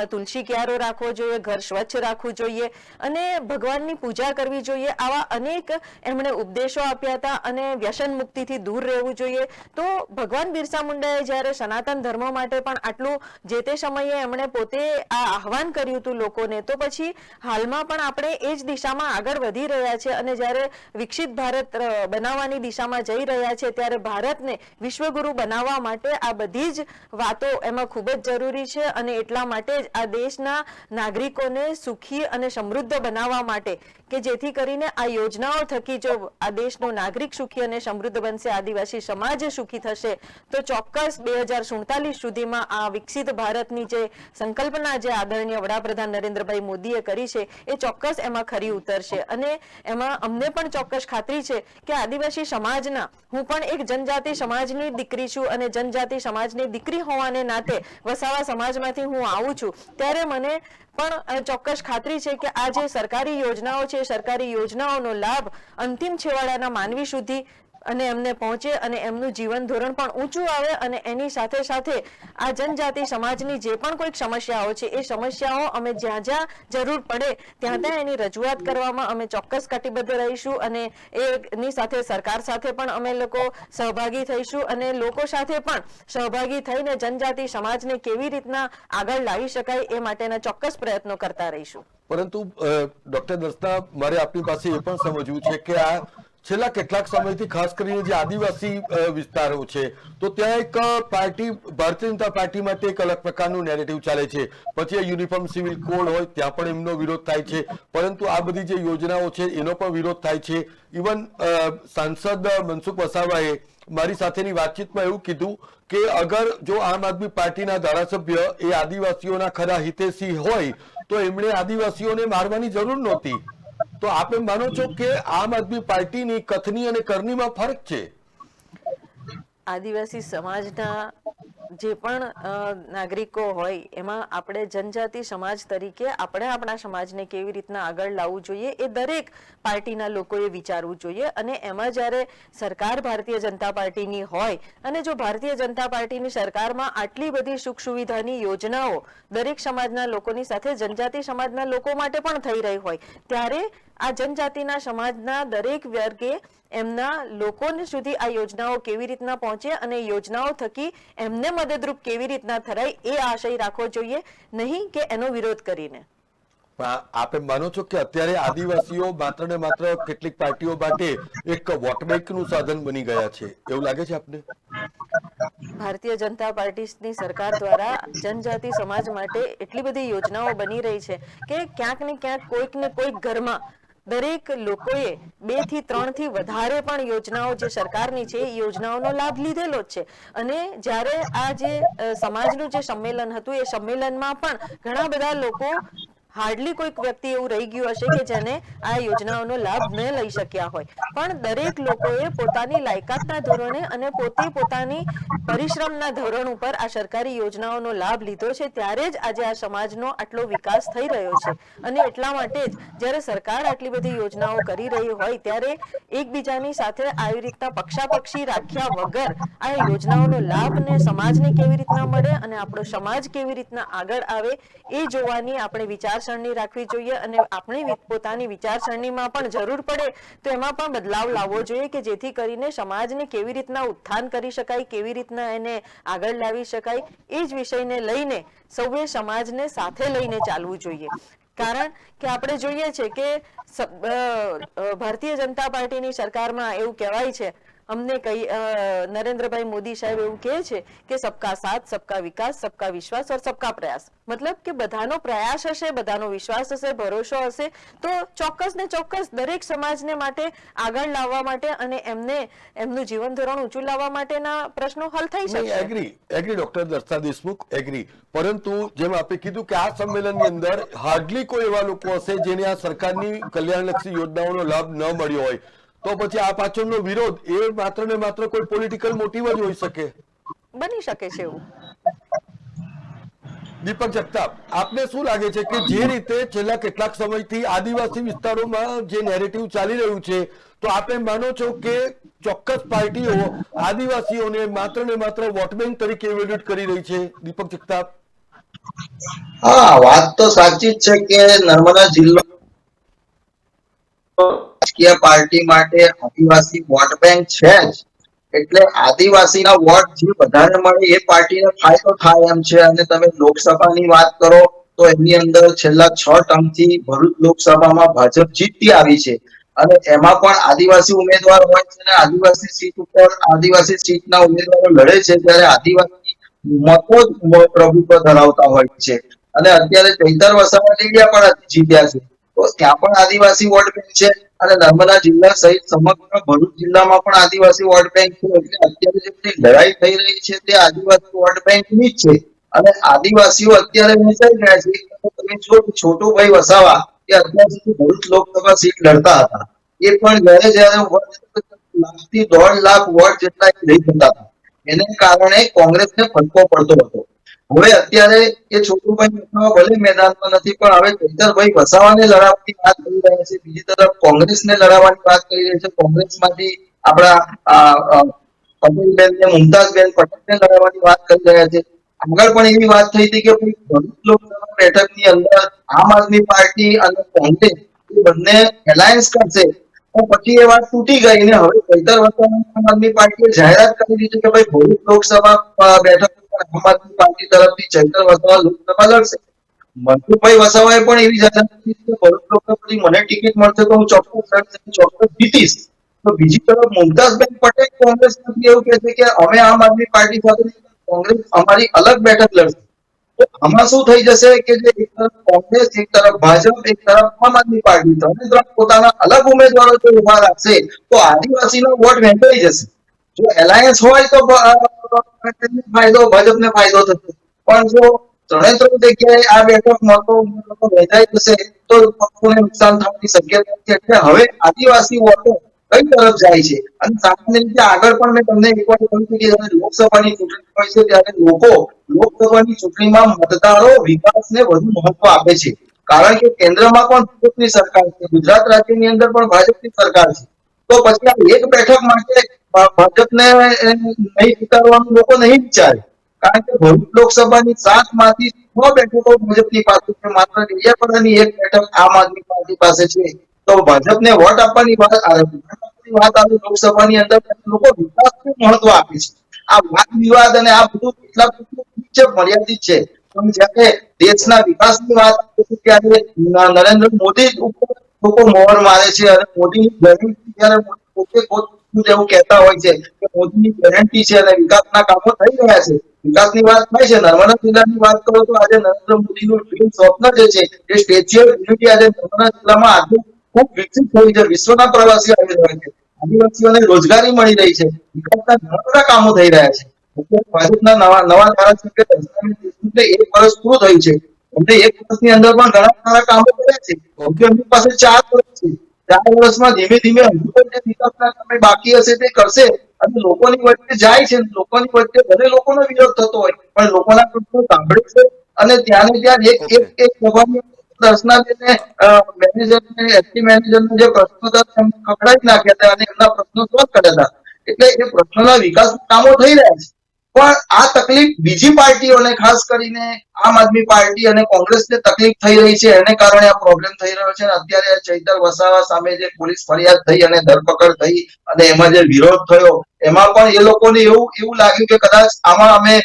તુલસી ક્યારો રાખવો જોઈએ, ઘર સ્વચ્છ રાખવું જોઈએ અને ભગવાનની પૂજા કરવી જોઈએ. આવા અનેક એમણે ઉપદેશો આપ્યા હતા અને વ્યસન મુક્તિથી દૂર રહેવું જોઈએ. તો ભગવાન બિરસા મુંડાએ જ્યારે સનાતન ધર્મ માટે પણ આટલું જે તે સમયે એમણે પોતે આ આહવાન કર્યું હતું લોકોને, તો પછી હાલમાં પણ આપણે એ જ દિશામાં આગળ વધી રહ્યા છે અને જ્યારે વિકસિત ભારત બનાવવાની દિશામાં જઈ રહ્યા છે ત્યારે ભારતને વિશ્વગુરુ બનાવવા માટે આ બધી જ વાતો એમાં ખૂબ જ જરૂરી છે અને એટલા માટે જ આ દેશના નાગરિકોને સુખી અને સમૃદ્ધ બનાવવા માટે કે જેથી કરીને આ યોજનાઓ થકી જો આ દેશનો નાગરિક સુખી અને સમૃદ્ધ બનશે, આદિવાસી સમાજ સુખી થશે, તો ચોક્કસ 2047 સુધીમાં આ વિકસિત ભારતની જે સંકલ્પના જે આદરણીય વડાપ્રધાન નરેન્દ્રભાઈ મોદીએ કરી છે એ ચોક્કસ એમાં ખરી ઉતરશે. અને એમાં અમને પણ ચોક્કસ ખાતરી છે કે આદિવાસી સમાજના, હું પણ એક જનજાતિ સમાજની દીકરી છું અને જનજાતિ સમાજની દીકરી હોવાને નાતે વસાવા સમાજમાંથી હું આવું છું, ત્યારે મને પણ ચોક્કસ ખાતરી છે કે આ જે સરકારી યોજનાઓ છે, સરકારી યોજનાઓનો લાભ અંતિમ છેવાડાના માનવી સુધી અને એમને પહોંચે અને એમનું જીવન ધોરણ પણ ઊંચું આવે અને એની સાથે સાથે આ જનજાતિ સમાજની જે પણ કોઈક સમસ્યાઓ છે એ સમસ્યાઓ અમે જ્યાં જ્યાં જરૂર પડે ત્યાં ત્યાં એની રજૂઆત કરવામાં અમે ચોક્કસ કટિબદ્ધ રહીશું અને એની સાથે સરકાર સાથે પણ અમે લોકો સહભાગી થઈશું અને લોકો સાથે પણ સહભાગી થઈને જનજાતિ સમાજને કેવી રીતના આગળ લાવી શકાય એ માટેના ચોક્કસ પ્રયત્નો કરતા રહીશું. પરંતુ ડોક્ટર દર્શના, મારે આપની પાસે એ પણ સમજવું છે કે આ છેલ્લા કેટલાક સમયથી ખાસ કરીને જે આદિવાસી વિસ્તારો છે તો ત્યાં એક પાર્ટી, ભારતીય જનતા પાર્ટી માટે એક અલગ પ્રકારનું નેરેટિવ ચાલે છે. પછી યુનિફોર્મ સિવિલ કોડ હોય ત્યાં પણ એમનો વિરોધ થાય છે, પરંતુ આ બધી જે યોજનાઓ છે એનો પણ વિરોધ થાય છે. ઇવન સાંસદ મનસુખ વસાવાએ મારી સાથેની વાતચીતમાં એવું કીધું કે અગર જો આમ આદમી પાર્ટીના ધારાસભ્ય એ આદિવાસીઓના ખરા હિતેશી હોય તો એમણે આદિવાસીઓને મારવાની જરૂર નહોતી. તો આપ એમ માનો છો કે આમ આદમી પાર્ટીની કથની અને કરણીમાં ફરક છે? આદિવાસી સમાજના જે પણ નાગરિકો હોય એમાં આપણે જનજાતિ સમાજ તરીકે આપણે આપણા સમાજને કેવી રીતના આગળ લાવવું જોઈએ એ દરેક પાર્ટીના લોકોએ વિચારવું જોઈએ. અને એમાં જ્યારે સરકાર ભારતીય જનતા પાર્ટીની હોય અને જો ભારતીય જનતા પાર્ટીની સરકારમાં આટલી બધી સુખ સુવિધાની યોજનાઓ દરેક સમાજના લોકોની સાથે જનજાતિ સમાજના લોકો માટે પણ થઈ રહી હોય ત્યારે આ જનજાતિના સમાજના દરેક વર્ગે એમના લોકોને સુધી આ યોજનાઓ કેવી રીતના પહોંચે અને યોજનાઓ થકી એમને મદદરૂપ કેવી રીતના થરાય એ આશય રાખવો જોઈએ, નહીં કે એનો વિરોધ કરીને. આપ એમ માનો છો કે અત્યારે આદિવાસીઓ માત્ર ને માત્ર કેટલીક પાર્ટીઓ માટે એક વોટ બેંકનું સાધન બની ગયા છે, એવું લાગે છે આપને? ભારતીય જનતા પાર્ટીની સરકાર દ્વારા જનજાતિ સમાજ માટે એટલી બધી યોજનાઓ બની રહી છે કે ક્યાંક ને ક્યાંક કોઈક ને કોઈક ઘરમાં દરેક લોકોએ 2 થી 3 થી વધારે પણ યોજનાઓ જે સરકારની છે એ યોજનાઓનો લાભ લીધેલો જ છે. અને જ્યારે આ જે સમાજનું જે સંમેલન હતું એ સંમેલનમાં પણ ઘણા બધા લોકો, હાર્ડલી કોઈક વ્યક્તિ એવું રહી ગયું હશે કે જેને આ યોજનાઓનો લાભ ન લઈ શક્યા હોય, પણ દરેક લોકોએ પોતાની લાયકાતના ધોરણે અને પોતાની પરિશ્રમના ધોરણ ઉપર આ સરકારી યોજનાઓનો લાભ લીધો છે, ત્યારે જ આજે આ સમાજનો આટલો વિકાસ થઈ રહ્યો છે. અને એટલા માટે જ જ્યારે સરકાર આટલી બધી યોજનાઓ કરી રહી હોય ત્યારે એકબીજાની સાથે આવી રીતના પક્ષાપક્ષી રાખ્યા વગર આ યોજનાઓનો લાભ ને સમાજને કેવી રીતના મળે અને આપણો સમાજ કેવી રીતના આગળ આવે એ જોવાની આપણે વિચારસરણી રાખવી જોઈએ. અને આપણી પોતાની વિચારસરણીમાં પણ જરૂર પડે તો એમાં પણ બદલાવ લાવવો જોઈએ કે જેથી કરીને સમાજને કેવી રીતના ઉત્થાન કરી શકાય, કેવી રીતના એને આગળ લાવી શકાય, એ જ વિષયને લઈને સૌએ સમાજને સાથે લઈને ચાલવું જોઈએ. કારણ કે આપણે જોઈએ છે કે ભારતીય જનતા પાર્ટીની સરકારમાં એવું કહેવાય છે, અમને નરેન્દ્રભાઈ મોદી સાહેબ એવું કહે છે કે સબકા સાથ, સબકા વિકાસ, સબકા વિશ્વાસ और सबका प्रयास. મતલબ કે બધાનો પ્રયાસ હશે, બધાનો વિશ્વાસ હશે, ભરોસો હશે તો ચોક્કસ ને ચોક્કસ દરેક સમાજને માટે આગળ લાવવા માટે અને એમનું જીવન ધોરણ ઊંચું લાવવા માટેના પ્રશ્નો હલ થઈ શકશે. Agri doctor Darshana Deshmukh, agri. પરંતુ જેમ આપે કીધું કે આ સંમેલનની અંદર હાર્ડલી કોઈ એવા લોકો હશે જેને આ સરકારની કલ્યાણલક્ષી યોજનાઓનો લાભ ન મળ્યો હોય, તો પછી આ પાછળનો વિરોધ એ માત્ર ને માત્ર કોઈ પોલિટિકલ મોટિવ જ હોઈ શકે. બની શકે છે એવું. દીપક જગતાપ, આપને શું લાગે છે કે જે રીતે છેલ્લા કેટલાક સમયથી આદિવાસી વિસ્તારોમાં જે નેરેટિવ ચાલી રહ્યું છે, તો આપે માનો છો કે ચોક્કસ પાર્ટીઓ આદિવાસીઓને માત્ર ને માત્ર વોટ બેંક તરીકે ઇવેલ્યુએટ કરી રહી છે? દીપક જગતાપ. હા, વાત તો સાચી જ છે કે નર્મદા જિલ્લો રાજકીય પાર્ટી માટે આદિવાસી વોટ બેંક છે જ, એટલે આદિવાસીના વોટ જે વધારે મળે એ પાર્ટીને ફાયદો થાય એમ છે. અને તમે લોકસભાની વાત કરો તો એની અંદર છેલ્લા 6 ટર્મથી ભરૂચ લોકસભામાં ભાજપ જીતતી આવી છે, અને એમાં પણ આદિવાસી ઉમેદવાર હોય છે, અને આદિવાસી સીટ ઉપર આદિવાસી સીટના ઉમેદવારો લડે છે, ત્યારે આદિવાસી મતો જ પ્રભુત્વ ધરાવતા હોય છે. અને અત્યારે ચૈતર વસાવા ડેડિયાપાડા જીત્યા છે, તો ત્યાં પણ આદિવાસી વોટ બેંક છે. અને નર્મદા જિલ્લા સહિત સમગ્ર ભરૂચ જિલ્લામાં પણ આદિવાસી વોટ બેંક છે. એટલે અત્યારે જે બધી લડાઈ થઈ રહી છે તે આદિવાસી વોટ બેંકની જ છે. અને આદિવાસીઓ અત્યારે વિચારી રહ્યા છે કે તમે જો છોટુભાઈ વસાવા એ અત્યાર સુધી ભરૂચ લોકસભા સીટ લડતા હતા, એ પણ જ્યારે લાખથી 1.5 લાખ વોટ જેટલા લઈ જતા હતા, એને કારણે કોંગ્રેસને ફટકો પડતો હતો. હવે અત્યારે એ છોટુભાઈ વસાવા ભલે મેદાનમાં નથી, પણ હવે ચૈતરભાઈ વસાવાને લડાવવાની વાત કરી રહ્યા છે. બીજી તરફ કોંગ્રેસને લડાવવાની વાત કરી રહ્યા છે. કોંગ્રેસમાંથી આપણા પટેલબેન ને મુમતાઝબેન પટેલને લડાવવાની વાત કરી રહ્યા છે. આગળ પણ એવી વાત થઈ હતી કે ભરૂચ લોકસભા બેઠકની અંદર આમ આદમી પાર્ટી અને કોંગ્રેસ એ બંને એલાયન્સ કરશે, તો પછી એ વાત તૂટી ગઈ અને હવે ચૈતર વસાવા આમ આદમી પાર્ટીએ જાહેરાત કરી દીધી કે ભાઈ ભરૂચ લોકસભા બેઠક પર આમ આદમી પાર્ટી તરફથી ચૈતર વસાવા લોકસભા લડશે. મનસુખભાઈ વસાવાએ પણ એવી જાહેરાત કરી કે ભરૂચ લોકસભાથી મને ટિકિટ મળશે તો હું ચોક્કસ લડીશ, ચોક્કસ જીતીશ. તો બીજી તરફ મુમતાઝબેન પટેલ કોંગ્રેસમાંથી એવું કહે છે કે અમે આમ આદમી પાર્ટી સાથે કોંગ્રેસ અમારી અલગ બેઠક લડશે. તો આમાં શું થઈ જશે કે જે એક તરફ કોંગ્રેસ, એક તરફ ભાજપ, એક તરફ આમ આદમી પાર્ટી, ત્રણે ત્રણ પોતાના અલગ ઉમેદવારો જો ઉભા રાખશે તો આદિવાસીનો વોટ વહેંચાઈ જશે. જો એલાયન્સ હોય તો ફાયદો, ભાજપને ફાયદો થશે, પણ જો ત્રણે ત્રણ જગ્યાએ આ બેઠક મતો વહેંચાઈ જશે તો પક્ષોને નુકસાન થવાની શક્યતા છે. એટલે હવે આદિવાસી વોટો કઈ તરફ જાય છે? અને સામાન્ય રીતે આગળ પણ મેં તમને એક વાર કહ્યું કે જ્યારે લોકસભાની ચૂંટણી હોય છે ત્યારે લોકો લોકસભાની ચૂંટણીમાં મતદારો વિકાસને વધુ મહત્વ આપે છે, કારણ કે કેન્દ્રમાં પણ ભાજપની સરકાર છે, ગુજરાત રાજ્યની અંદર પણ ભાજપની સરકાર છે. તો પછી આ એક બેઠક માટે ભાજપને નહીં જીતાડવાનું લોકો નહીં વિચારે, કારણ કે ભરૂચ લોકસભાની 7 માંથી 6 બેઠકો ભાજપની પાસે છે, માત્ર ડેડિયાપાડાની એક બેઠક આમ આદમી પાર્ટી પાસે છે. તો ભાજપને વોટ આપવાની વાત આવે લોકસભાની અંદર, લોકો વિકાસને મહત્વ આપે છે. આ વાદ વિવાદ અને આ બધું કેટલા મર્યાદિત છે, પણ જ્યારે દેશના વિકાસની વાત આવે છે ત્યારે નરેન્દ્ર મોદી ઉપર લોકો મોહર મારે છે. અને મોદીની ગેરંટી જ્યારે પોતે એવું કહેતા હોય છે કે મોદીની ગેરંટી છે અને વિકાસના કામો થઈ રહ્યા છે, વિકાસની વાત થાય છે. નર્મદા જિલ્લાની વાત કરો તો આજે નરેન્દ્ર મોદીનું ડ્રીમ સ્વપ્ન જે છે એ સ્ટેચ્યુ ઓફ યુનિટી આજે નર્મદા જિલ્લામાં આજે ખૂબ વિકસિત થયું છે. વિશ્વના પ્રવાસીઓ આવી રહ્યા છે, આદિવાસીઓને રોજગારી મળી રહી છે, વિકાસના ઘણા બધા કામો થઈ રહ્યા છે. ભાજપના નવા ધારાસભ્ય દર્શનાબેન દેશમુખને 1 વર્ષ પૂરું થયું છે, એમને 1 વર્ષની અંદર પણ ઘણા સારા કામો કર્યા છે. એમની પાસે 4 વર્ષ છે, 4 વર્ષમાં ધીમે ધીમે હજુ પણ જે વિકાસના કામ બાકી હશે તે કરશે. અને લોકોની વચ્ચે જાય છે, લોકોની વચ્ચે ભલે લોકોનો વિરોધ થતો હોય પણ લોકોના પ્રશ્નો સાંભળે છે. અને ત્યાં ને ત્યાં એક સભાની દર્શનાબેને મેનેજરને, એસટી મેનેજરને જે પ્રશ્નો હતા એમને ખખડાવી નાખ્યા હતા અને એમના પ્રશ્નો સોલ્વ કર્યા હતા. એટલે એ પ્રશ્નોના વિકાસના કામો થઈ રહ્યા છે. પણ આ તકલીફ બીજી પાર્ટીઓને, ખાસ કરીને આમ આદમી પાર્ટી અને કોંગ્રેસને તકલીફ થઈ રહી છે, એને કારણે આ પ્રોબ્લેમ થઈ રહ્યો છે. અત્યારે ચૈતર વસાવા સામે જે પોલીસ ફરિયાદ થઈ અને ધરપકડ થઈ અને એમાં જે વિરોધ થયો, એમાં પણ એ લોકોને એવું લાગ્યું કે કદાચ આમાં અમે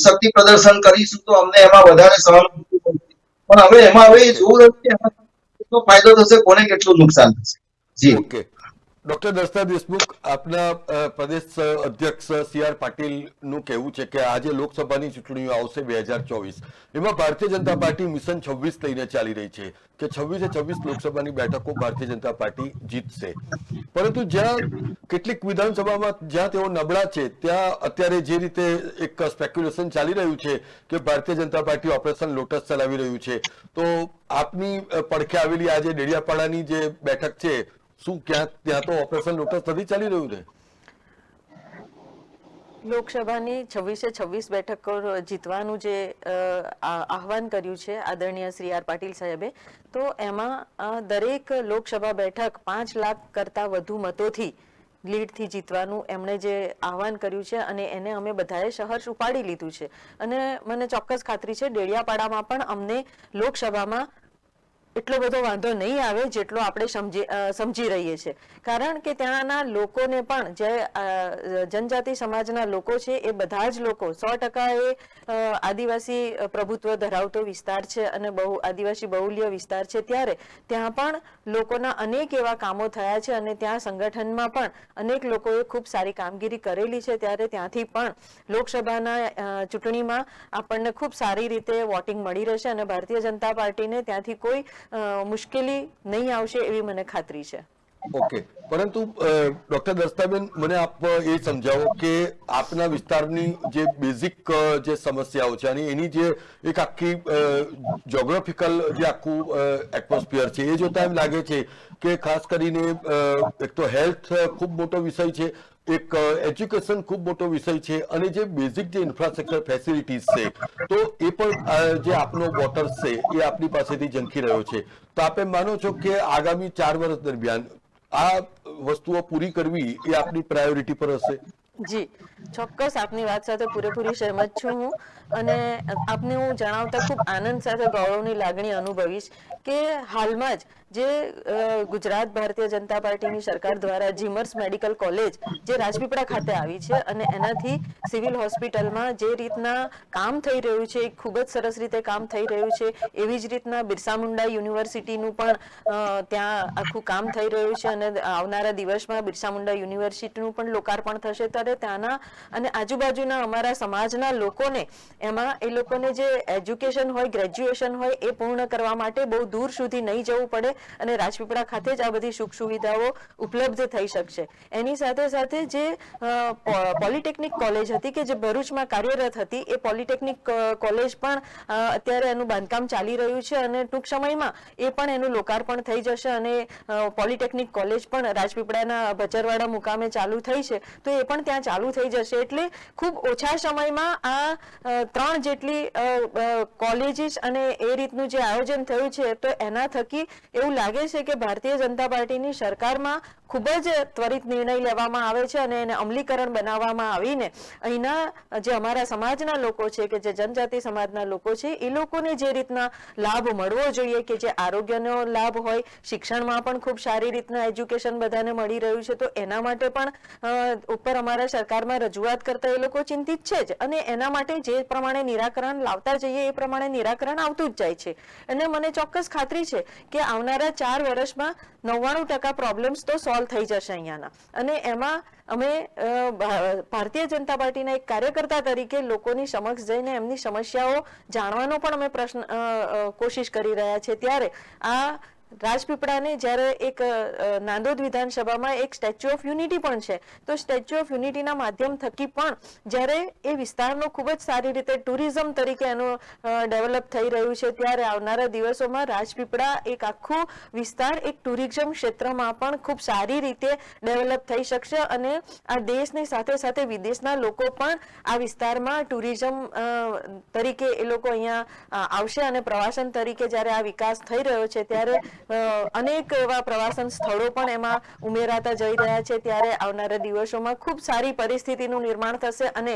શક્તિ પ્રદર્શન કરીશું તો અમને એમાં વધારે સહાનુભૂતિ મળશે. પણ હવે એમાં જોવું રહ્યું કે એમાં કેટલો ફાયદો થશે, કોને કેટલું નુકસાન થશે. જી ઓકે, ડોક્ટર દર્શના દેશમુખ, આપના પ્રદેશ અધ્યક્ષ CR પાટીલનું કહેવું છે કે આજે લોકસભાની ચૂંટણીઓ આવશે 2024, એમાં ભારતીય જનતા પાર્ટી મિશન 26 લઈને ચાલી રહી છે કે 26 લોકસભાની બેઠકો ભારતીય જનતા પાર્ટી જીતશે. પરંતુ જ્યાં કેટલીક વિધાનસભામાં જ્યાં તેઓ નબળા છે ત્યાં અત્યારે જે રીતે એક સ્પેક્યુલેશન ચાલી રહ્યું છે કે Bharatiya Janata party operation lotus ચલાવી રહ્યું છે, તો આપની પડખે આવેલી આજે ડેડિયાપાડાની જે બેઠક છે શું ત્યાં તો ઓપરેશન લોટસ નથી ચાલી રહ્યું ને? લોકસભાની 26 બેઠકો જીતવાનું જે આહવાન કર્યું છે આદરણીય શ્રી આર પાટીલ સાહેબે, તો એમાં દરેક લોકસભા બેઠક 5 લાખ કરતા વધુ મતોથી લીડથી જીતવાનું એમણે જે આહવાન કર્યું છે અને એને અમે બધાએ સહર્ષ ઉપાડી લીધું છે. અને મને ચોક્કસ ખાતરી છે ડેડિયાપાડામાં પણ અમને લોકસભામાં એટલો બધો વાંધો નહીં આવે જેટલો આપણે સમજી રહીએ છીએ. કારણ કે ત્યાંના લોકોને પણ જે જનજાતિ સમાજના લોકો છે એ બધા જ લોકો 100% એ આદિવાસી પ્રભુત્વ ધરાવતો વિસ્તાર છે અને આદિવાસી બહુલ્ય વિસ્તાર છે. ત્યારે ત્યાં પણ લોકોના અનેક એવા કામો થયા છે અને ત્યાં સંગઠનમાં પણ અનેક લોકોએ ખૂબ સારી કામગીરી કરેલી છે. ત્યારે ત્યાંથી પણ લોકસભાના ચૂંટણીમાં આપણને ખૂબ સારી રીતે વોટિંગ મળી રહેશે અને ભારતીય જનતા પાર્ટીને ત્યાંથી કોઈ મુશ્કેલી નહીં આવશે એવી મને ખાતરી છે. ઓકે, પરંતુ ડોક્ટર દસ્તાબેન, મને આપ એ સમજાવો કે આપના વિસ્તારની જે બેઝિક જે સમસ્યાઓ છે અને એની જે એક આખી જ્યોગ્રાફિકલ જે આખું એટમોસ્ફિયર છે એ જોતા એમ લાગે છે કે ખાસ કરીને એક તો હેલ્થ ખૂબ મોટો વિષય છે, એક એજ્યુકેશન ખૂબ મોટો વિષય છે અને જે બેઝિક જે ઇન્ફ્રાસ્ટ્રક્ચર ફેસિલિટીઝ છે તો એ પણ જે આપનો વોટર્સ છે એ આપની પાસેથી ઝંખી રહ્યો છે. તો આપ એમ માનો છો કે આગામી 4 વર્ષ દરમિયાન આ વસ્તુઓ પૂરી કરવી એ આપની પ્રાયોરિટી પર હશે? જી ચોક્કસ, આપની વાત સાથે પૂરેપૂરી સહેમત છું હું. અને આપને હું જણાવતા ખૂબ આનંદ સાથે ગૌરવની લાગણી અનુભવીશ કે હાલમાં જ જે ગુજરાત ભારતીય જનતા પાર્ટીની સરકાર દ્વારા જીમર્સ મેડિકલ કોલેજ જે રાજપીપળા ખાતે આવી છે અને એનાથી સિવિલ હોસ્પિટલમાં જે રીતના કામ થઈ રહ્યું છે ખૂબ જ સરસ રીતે કામ થઈ રહ્યું છે. એવી જ રીતના બિરસા મુંડા યુનિવર્સિટીનું પણ ત્યાં આખું કામ થઈ રહ્યું છે અને આવનારા દિવસમાં બિરસા મુંડા યુનિવર્સિટીનું પણ લોકાર્પણ થશે. ત્યારે ત્યાંના અને આજુબાજુના અમારા સમાજના લોકોને એમાં એ લોકોને જે એજ્યુકેશન હોય, ગ્રેજ્યુએશન હોય એ પૂર્ણ કરવા માટે બહુ દૂર સુધી નહીં જવું પડે અને રાજપીપળા ખાતે જ આ બધી સુખ સુવિધાઓ ઉપલબ્ધ થઈ શકશે. એની સાથે સાથે જે પોલિટેકનિક કોલેજ હતી કે જે ભરૂચમાં કાર્યરત હતી એ પોલિટેકનિક કોલેજ પણ અત્યારે એનું બાંધકામ ચાલી રહ્યું છે અને ટૂંક સમયમાં એ પણ એનું લોકાર્પણ થઈ જશે અને પોલિટેકનિક કોલેજ પણ રાજપીપળાના ભચરવાડા મુકામે ચાલુ થઈ છે તો એ પણ ત્યાં ચાલુ થઈ જશે. એટલે ખૂબ ઓછા સમયમાં આ 3 જેટલી કોલેજીસ અને એ રીતનું જે આયોજન થયું છે તો એના થકી એવું લાગે છે કે ભારતીય જનતા પાર્ટીની સરકારમાં ખૂબ જ ત્વરિત નિર્ણય લેવામાં આવે છે અને એને અમલીકરણ બનાવવામાં આવીને અહીંના જે અમારા સમાજના લોકો છે કે જે જનજાતિ સમાજના લોકો છે એ લોકોને જે રીતના લાભ મળવો જોઈએ કે જે આરોગ્યનો લાભ હોય, શિક્ષણમાં પણ ખૂબ સારી રીતના એજ્યુકેશન બધાને મળી રહ્યું છે તો એના માટે પણ ઉપર અમારા સરકારમાં રજૂઆત કરતા એ લોકો ચિંતિત છે જ અને એના માટે જે પ્રમાણે નિરાકરણ લાવતા જઈએ એ પ્રમાણે નિરાકરણ આવતું જ જાય છે. અને મને ચોક્કસ ખાતરી છે કે આવનારા 4 વર્ષમાં 99% પ્રોબ્લેમ્સ તો સોલ્વ થઈ જશે અહીંયાના. અને એમાં અમે ભારતીય જનતા પાર્ટીના એક કાર્યકર્તા તરીકે લોકોની સમક્ષ જઈને એમની સમસ્યાઓ જાણવાનો પણ અમે કોશિશ કરી રહ્યા છે. ત્યારે આ રાજપીપળાને જ્યારે એક નાંદોદ વિધાનસભામાં એક સ્ટેચ્યુ ઓફ યુનિટી પણ છે તો સ્ટેચ્યુ ઓફ યુનિટીના માધ્યમ થકી પણ જ્યારે એ વિસ્તારનો ખૂબ જ સારી રીતે ટુરિઝમ તરીકે એનું ડેવલપ થઈ રહ્યું છે ત્યારે આવનારા દિવસોમાં રાજપીપળા એક આખું વિસ્તાર એક ટુરિઝમ ક્ષેત્રમાં પણ ખૂબ સારી રીતે ડેવલપ થઈ શકશે અને આ દેશની સાથે સાથે વિદેશના લોકો પણ આ વિસ્તારમાં ટુરિઝમ તરીકે એ લોકો અહીંયા આવશે અને પ્રવાસન તરીકે જ્યારે આ વિકાસ થઈ રહ્યો છે ત્યારે અનેક એવા પ્રવાસન સ્થળો પણ એમાં ઉમેરાતા જઈ રહ્યા છે. ત્યારે આવનારા દિવસોમાં ખૂબ સારી પરિસ્થિતિનું નિર્માણ થશે અને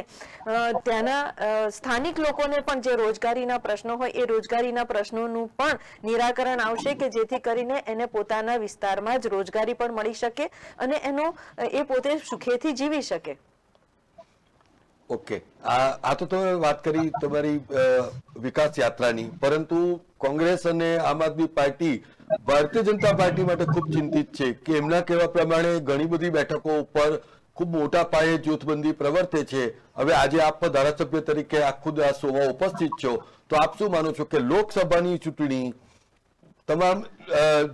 ત્યાંના સ્થાનિક લોકોને પણ જે રોજગારીના પ્રશ્નો હોય એ રોજગારીના પ્રશ્નોનું પણ નિરાકરણ આવશે કે જેથી કરીને એને પોતાના વિસ્તારમાં જ રોજગારી પણ મળી શકે અને એનો એ પોતે સુખેથી જીવી શકે. ઓકે, આ તો તમે વાત કરી તમારી વિકાસ યાત્રાની, પરંતુ કોંગ્રેસ અને આમ આદમી પાર્ટી ભારતીય જનતા પાર્ટી માટે ખૂબ ચિંતિત છે કે એમના કહેવા પ્રમાણે ઘણી બધી બેઠકો ઉપર ખૂબ મોટા પાયે જૂથબંધી પ્રવર્તે છે. હવે આજે આપ ધારાસભ્ય તરીકે આ ખુદ આ શોમાં ઉપસ્થિત છો તો આપ શું માનો છો કે લોકસભાની ચૂંટણી તમામ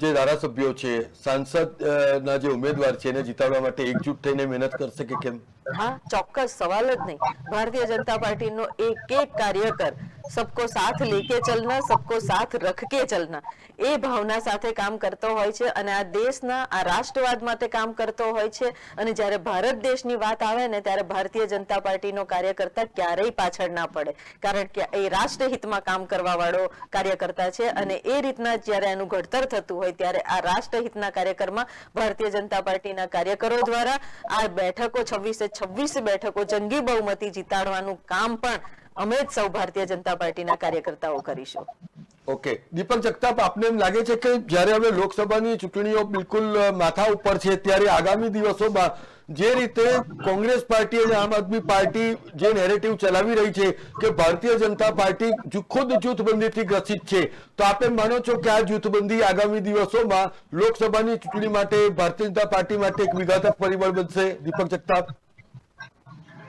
જે ધારાસભ્યો છે, સાંસદ ના જે ઉમેદવાર છે એને જીતાડવા માટે એકજૂટ થઈને મહેનત કરશે કે કેમ? હા, ચોક્કસ, સવાલ જ નહીં. ભારતીય જનતા પાर्टीનો એક કાર્યકર सबको साथ लेके चलना, सबको साथ रख के चलना, એ ભાવના સાથે કામ કરતો હોય છે અને આ દેશના આ રાષ્ટ્રવાદ માટે કામ કરતો હોય છે. અને જ્યારે ભારત દેશની વાત આવે ને ત્યારે ભારતીય જનતા પાર્ટીનો કાર્યકર્તા ક્યારેય પાછળ ના પડે, કારણ કે એ રાષ્ટ્રહિતમાં કામ કરવા વાળો કાર્યકર્તા છે. અને એ રીતના જ્યારે એનું ઘડતર થતું હોય ત્યારે આ રાષ્ટ્રહિતના કાર્યક્રમમાં ભારતીય જનતા પાર્ટીના કાર્યકરો દ્વારા આ બેઠકો 26 બેઠકો જંગી બહુમતી જીતાડવાનું કામ પણ અમે જ સૌ ભારતીય જનતા પાર્ટીના કાર્યકર્તાઓ કરીશું. ઓકે, દીપક જગતાપ, આપને એમ લાગે છે કે જ્યારે હવે લોકસભાની ચૂંટણીઓ બિલકુલ માથા ઉપર છે ત્યારે આગામી દિવસોમાં જે રીતે કોંગ્રેસ પાર્ટી અને આમ આદમી પાર્ટી જે નેરેટિવ ચલાવી રહી છે કે ભારતીય જનતા પાર્ટી ખુદ જૂથબંધીથી ગ્રસિત છે, તો આપ એમ માનો છો કે આ જૂથબંધી આગામી દિવસોમાં લોકસભાની ચૂંટણી માટે ભારતીય જનતા પાર્ટી માટે એક વિઘાતક પરિબળ બનશે? દીપક જગતાપ,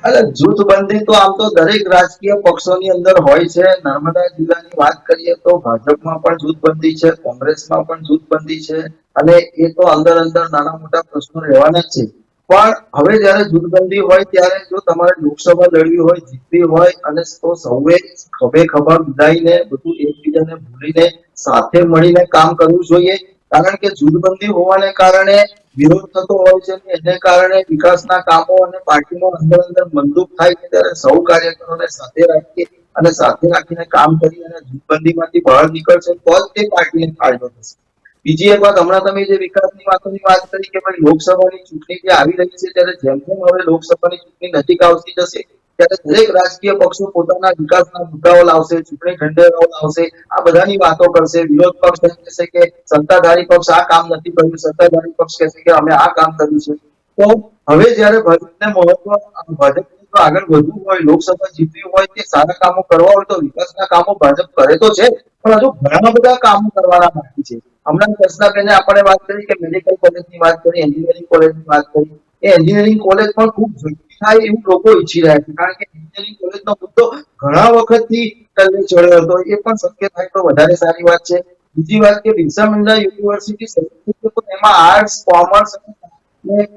એટલે જૂથબંધી તો આમ તો દરેક રાજકીય પક્ષોની અંદર હોય છે. નર્મદા જિલ્લાની વાત કરીએ તો ભાજપમાં પણ જૂથબંધી છે, કોંગ્રેસમાં પણ જૂથબંધી છે, અને એ તો અંદર નાના મોટા પ્રશ્નો રહેવાના જ છે. પણ હવે જયારે જૂથબંધી હોય ત્યારે જો તમારે લોકસભા લડવી હોય, જીતવી હોય, અને તો સૌએ ખભે ખભા મિલાઈને બધું એકબીજાને ભૂલીને સાથે મળીને કામ કરવું જોઈએ. કારણ કે જૂથબંધી હોવાને કારણે વિરોધ થતો હોય છે, એને કારણે વિકાસના કામો અને પાર્ટીમાં અંદર મંદુક થાય છે. ત્યારે સૌ કાર્યકરોને સાથે રાખી અને સાથે રાખીને કામ કરી અને જૂથબંધીમાંથી બહાર નીકળશે તો જ તે પાર્ટીને ફાયદો થશે. બીજી એક વાત, હમણાં તમે જે વિકાસની વાતોની વાત કરી કે ભાઈ લોકસભાની ચૂંટણી જે આવી રહી છે, ત્યારે જેમ જેમ હવે લોકસભાની ચૂંટણી નજીક આવતી જશે ત્યારે દરેક રાજકીય પક્ષો પોતાના વિકાસના મુદ્દાઓ લાવશે, ચૂંટણી ઢંઢેરાઓ લાવશે, આ બધાની વાતો કરશે. વિરોધ પક્ષ એમ કહેશે કે સત્તાધારી પક્ષ આ કામ નથી કર્યું, સત્તાધારી પક્ષ કહેશે કે અમે આ કામ કર્યું છે. તો હવે જયારે ભાજપને ભાજપને જો આગળ વધવું હોય, લોકસભા જીતવી હોય, કે સારા કામો કરવા હોય તો વિકાસના કામો ભાજપ કરે તો છે, પણ હજુ ઘણા બધા કામો કરવાના બાકી છે. હમણાં દર્શનાબેને આપણે વાત કરી કે મેડિકલ કોલેજની વાત કરી, એન્જિનિયરિંગ કોલેજની વાત કરી. એ એન્જિનિયરિંગ કોલેજ પણ ખૂબ ઝડપી થાય એવું લોકો ઈચ્છી રહ્યા છે, કારણ કે એન્જિનિયરિંગ કોલેજનો મુદ્દો ઘણા વખતથી ટલ્લે ચડ્યો હતો. એ પણ શક્ય થાય તો વધારે સારી વાત છે. બીજી વાત કે બિરસા મુંડા યુનિવર્સિટી એમાં આર્ટ્સ, કોમર્સ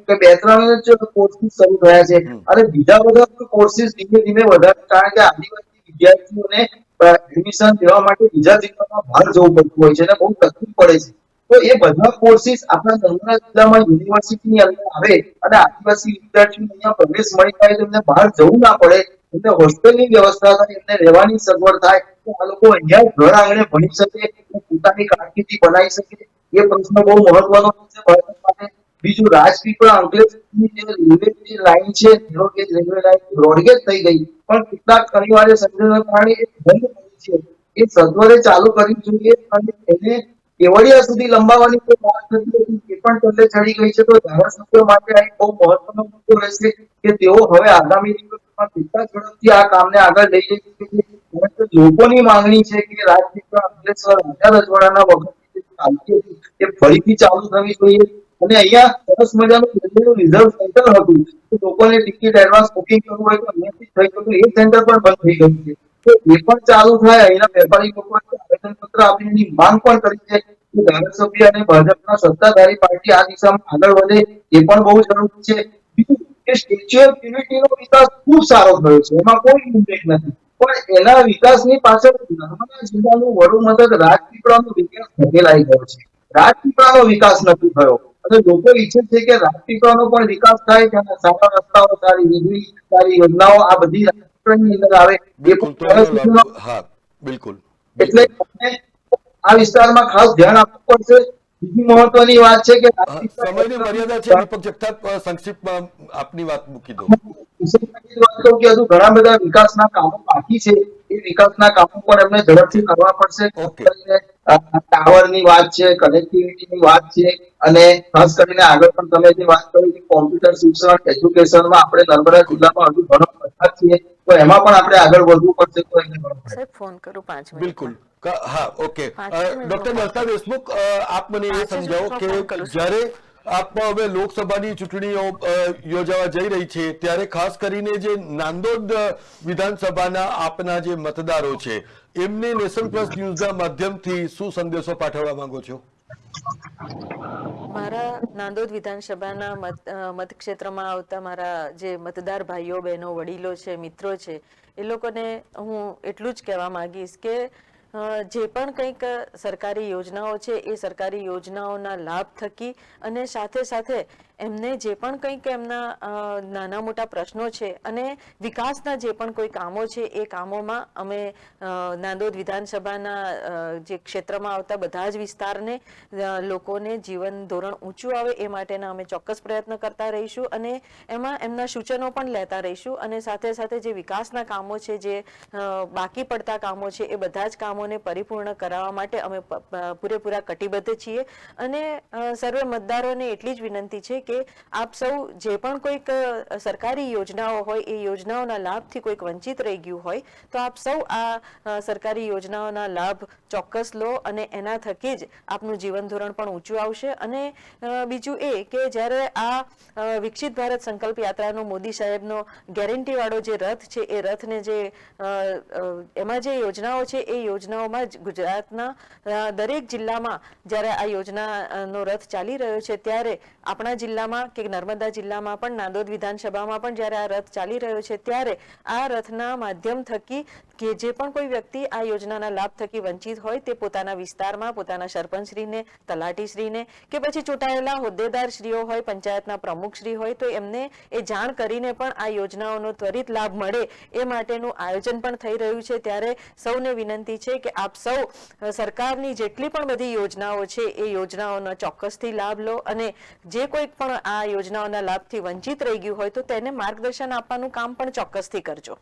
કે 2-3 જ કોર્સીસ શરૂ થયા છે, અને બીજા બધા કોર્સીસ ધીમે ધીમે વધારે, કારણ કે આદિવાસી વિદ્યાર્થીઓને એડમિશન લેવા માટે બીજા જિલ્લામાં બહાર જવું પડતું હોય છે અને બહુ તકલીફ પડે છે. તો એ બધા કોર્સીસ આપણા નર્મદા જિલ્લામાં યુનિવર્સિટીની અંદર આવે અને આદિવાસી વિદ્યાર્થીઓને અહીંયા પ્રવેશ મળી જાય તો એમને બહાર જવું ના પડે, એમને હોસ્ટેલની વ્યવસ્થા થાય, એમને રહેવાની સગવડ થાય, તો આ લોકો અહીંયા ઘર આંગણે ભણી શકે, પોતાની કારકિર્દી બનાવી શકે. એ પ્રશ્ન બહુ મહત્વનો છે ભારત માટે. બીજું, રાજપીપળા અંકલેશ્વરની જે રેલવેની લાઈન છે, narrow gauge railway line broad gauge થઈ ગઈ, પણ કેટલાક અનિવાર્ય સંજોગોને કારણે એ બંધ પડી છે. એ સત્વરે ચાલુ કરવી જોઈએ અને એને કેવડિયા સુધી લંબાવવાની કોઈ વાત નથી હોતી, એ પણ ટલ્લે ચડી ગઈ છે. તો ધારાસભ્યો માટે આ એક બહુ મહત્વનો મુદ્દો રહેશે કે તેઓ હવે આગામી દિવસોમાં કેટલા ઝડપથી આ કામને આગળ લઈ જઈ શકે છે. કારણ કે લોકોની માંગણી છે કે રાજપીપળા અંકલેશ્વર રાજા રજવાડાના વખતથી જે ચાલતી હતી એ ફરીથી ચાલુ થવી જોઈએ. અને અહીંયા સરસ મજાનું રેલવેનું રિઝર્વ સેન્ટર હતું, તો લોકોને ટિકિટ એડવાન્સ બુકિંગ કરવું હોય તો અહીંયાથી થઈ જતું, એ સેન્ટર પણ બંધ થઈ ગયું છે. તો એ પણ ચાલુ થાય. અહીંના વેપારી લોકોએ આવેદનપત્ર આપીને માંગ પણ કરી છે કે ધારાસભ્ય અને ભાજપના સત્તાધારી પાર્ટી આ દિશામાં આગળ વધે, એ પણ બહુ જરૂરી છે. બીજું કે સ્ટેચ્યુ ઓફ યુનિટીનો વિકાસ ખૂબ સારો થયો છે, એમાં કોઈ ઉલ્લેખ નથી, પણ એના વિકાસની પાછળ નર્મદા જિલ્લાનું વડુ મથક રાજપીપળાનો વિકાસ ધકેલાઈ ગયો છે. રાજપીપળાનો વિકાસ નથી થયો અને લોકો ઈચ્છે છે કે રાજપીપળાનો પણ વિકાસ થાય, ત્યાં સારા રસ્તાઓ, સારી વીજળી, સારી યોજનાઓ આ બધી રાજપીપળાની અંદર આવે. એ બિલકુલ, તો પણ એનો લાભ, હા, બિલકુલ, એટલે આ વિસ્તારમાં ખાસ ધ્યાન આપવું પડશે. બીજી મહત્વની વાત છે કે સમયની મર્યાદા છે. દીપક જગતાપ, સંક્ષિપ્તમાં આપની વાત મૂકી દો. હજુ ઘણા બધા વિકાસના કામો બાકી છે. એ વિકાસના કામો પણ એમને ઝડપથી કરવા પડશે. ટાવરની વાત છે, કનેક્ટિવિટીની વાત છે, અને ખાસ કરીને આગળ પણ તમે જે વાત કરી કે કોમ્પ્યુટર શિક્ષણ, એજ્યુકેશનમાં આપણે નર્મદા જિલ્લામાં હજુ ઘણો પછાત છીએ, તો એમાં પણ આપણે આગળ વધવું પડશે. તો સાહેબ ફોન કરું 5 મિનિટ. બિલકુલ, હા, ઓકે. ડોક્ટર નરસા દેશમુખ, આપ મને એ સમજાવો કે જ્યારે આપ હવે લોકસભાની ચૂંટણીઓ યોજાવા જઈ રહી છે ત્યારે ખાસ કરીને જે નાંદોદ વિધાનસભાના આપના જે મતદારો છે એમને નેશન પ્લસ ન્યૂઝના માધ્યમથી શું સંદેશો પાઠવવા માંગો છો? મારા નાંદોદ વિધાનસભાના મતક્ષેત્રમાં આવતા મારા જે મતદાર ભાઈઓ બહેનો વડીલો છે મિત્રો છે એ લોકોને હું એટલું જ કહેવા માંગીશ કે જે પણ કંઈક સરકારી યોજનાઓ છે એ સરકારી યોજનાઓના લાભ થકી અને સાથે સાથે એમને જે પણ કંઈક એમના નાના મોટા પ્રશ્નો છે અને વિકાસના જે પણ કોઈ કામો છે એ કામોમાં અમે નાંદોદ વિધાનસભાના જે ક્ષેત્રમાં આવતા બધા જ વિસ્તારને લોકોને જીવન ધોરણ ઊંચું આવે એ માટેના અમે ચોક્કસ પ્રયત્ન કરતા રહીશું અને એમાં એમના સૂચનો પણ લેતા રહીશું અને સાથે સાથે જે વિકાસના કામો છે જે બાકી પડતા કામો છે એ બધા જ કામોને પરિપૂર્ણ કરાવવા માટે અમે પૂરેપૂરા કટિબદ્ધ છીએ અને સર્વે મતદારોને એટલી જ વિનંતી છે કે આપ સૌ જે પણ કોઈક સરકારી યોજનાઓ હોય એ યોજનાઓના લાભથી કોઈક વંચિત રહી ગયું હોય તો આપ સૌ આ સરકારી યોજનાઓના લાભ ચોક્કસ લો અને એના થકી જ આપનું જીવન ધોરણ પણ ઊંચું આવશે અને બીજું એ કે જ્યારે આ વિકસિત ભારત સંકલ્પ યાત્રાનો મોદી સાહેબનો ગેરંટી વાળો જે રથ છે એ રથને જે એમાં જે યોજનાઓ છે એ યોજનાઓમાં જ ગુજરાતના દરેક જિલ્લામાં જ્યારે આ યોજનાનો રથ ચાલી રહ્યો છે ત્યારે આપણા જિલ્લામાં કે નર્મદા જિલ્લામાં પણ નાંદોદ વિધાનસભામાં પણ જ્યારે આ રથ ચાલી રહ્યો છે ત્યારે આ રથના માધ્યમ થકી કે જે પણ કોઈ વ્યક્તિ આ યોજનાના લાભ થકી વંચિત હોય તે પોતાના વિસ્તારમાં પોતાના સરપંચશ્રીને તલાટીશ્રીને કે પછી ચૂંટાયેલા હોદ્દેદારશ્રીઓ હોય પંચાયતના પ્રમુખશ્રી હોય તો એમને એ જાણ કરીને પણ આ યોજનાઓનો ત્વરિત લાભ મળે એ માટેનું આયોજન પણ થઈ રહ્યું છે ત્યારે સૌને વિનંતી છે કે આપ સૌ સરકારની જેટલી પણ બધી યોજનાઓ છે એ યોજનાઓનો ચોક્કસથી લાભ લો અને જે કોઈક પણ આ યોજનાઓના લાભથી વંચિત રહી ગયું હોય તો તેને માર્ગદર્શન આપવાનું કામ પણ ચોક્કસથી કરજો.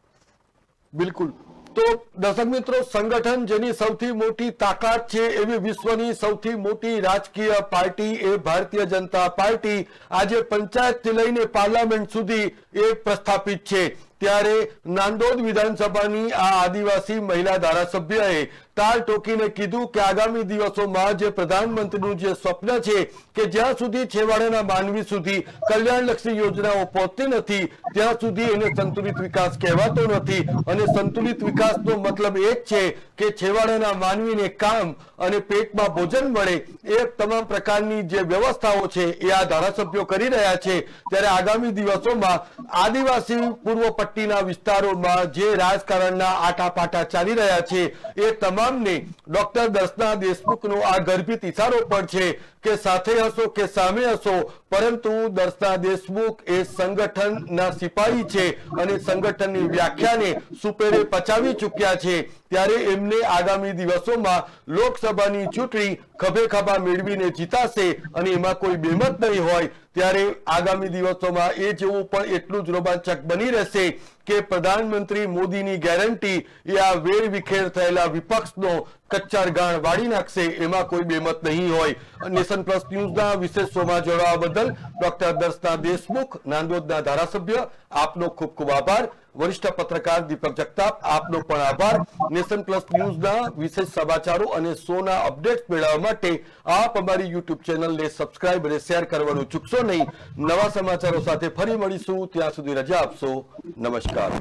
બિલકુલ. તો દર્શક મિત્રો, સંગઠન જેની સૌથી મોટી તાકાત છે એવી વિશ્વની સૌથી મોટી રાજકીય પાર્ટી એ ભારતીય જનતા પાર્ટી આજે પંચાયતથી લઈને પાર્લામેન્ટ સુધી એ પ્રસ્થાપિત છે. ત્યારે નાંદોદ વિધાનસભાની આ આદિવાસી મહિલા ધારાસભ્યએ તાલ ટોકીને કીધું કે આગામી દિવસોમાં જે પ્રધાનમંત્રીનું જે સ્વપ્ન છે કે જ્યાં સુધી છેવાડાના માનવી સુધી કલ્યાણલક્ષી યોજનાઓ પહોંચતી નથી ત્યાં સુધી એને સંતુલિત વિકાસ કહેવાતો નથી અને સંતુલિત વિકાસનો મતલબ એ જ છે કે છેવાડાના માનવીને કામ અને પેટમાં ભોજન મળે એ તમામ પ્રકારની જે વ્યવસ્થાઓ છે એ આ ધારાસભ્યો કરી રહ્યા છે. ત્યારે આગામી દિવસોમાં આદિવાસી પૂર્વ પટ્ટીના વિસ્તારોમાં જે રાજકારણના આટાપાટા ચાલી રહ્યા છે એ તમામને ડોક્ટર દર્શના દેશમુખનો આ ગર્ભિત ઇશારો પણ છે કે સાથે હશો કે સામે હશો પરંતુ દર્શના દેશમુખ એ સંગઠનના સિપાહી છે અને સંગઠનની વ્યાખ્યાને સુપેરે પચાવી ચૂક્યા છે. ત્યારે એમને આગામી દિવસોમાં લોકસભાની ચૂંટણી ખભે ખભા મેળવીને જીતાશે અને એમાં કોઈ બેમત નહીં હોય. ત્યારે આગામી દિવસોમાં એ જેવું પણ એટલું જ રોમાંચક બની રહેશે કે પ્રધાનમંત્રી મોદીની ગેરંટી એ આ વેરવિખેર થયેલા વિપક્ષનો કચ્ચાર ગાણ વાળી નાખશે એમાં કોઈ બેમત નહીં હોય. નેશન પ્લસ ન્યૂઝના વિશેષ શોમાં જોડાવા બદલ ડોક્ટર દર્શના દેશમુખ નાંદોદના ધારાસભ્ય આપનો ખૂબ ખૂબ આભાર. વરિષ્ઠ પત્રકાર દીપક જગતાપ આપનો પણ આભાર. નેશન પ્લસ ન્યૂઝના વિશેષ સમાચારો અને શોના અપડેટ્સ મેળવવા માટે આપ અમારી યુટ્યુબ ચેનલને સબસ્ક્રાઇબ અને શેર કરવાનું ચૂકશો નહીં. નવા સમાચારો સાથે ફરી મળીશું. ત્યાં સુધી રજા આપશો. નમસ્કાર.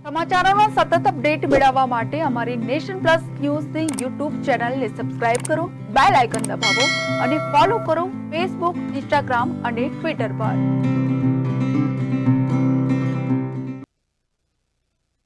સમાચારોનો સતત અપડેટ મેળવવા માટે અમારી નેશન પ્લસ ન્યૂઝની યુટ્યુબ ચેનલને સબસ્ક્રાઇબ કરો, બેલ આઇકન દબાવો અને ફોલો કરો ફેસબુક, ઇન્સ્ટાગ્રામ અને ટ્વિટર પર.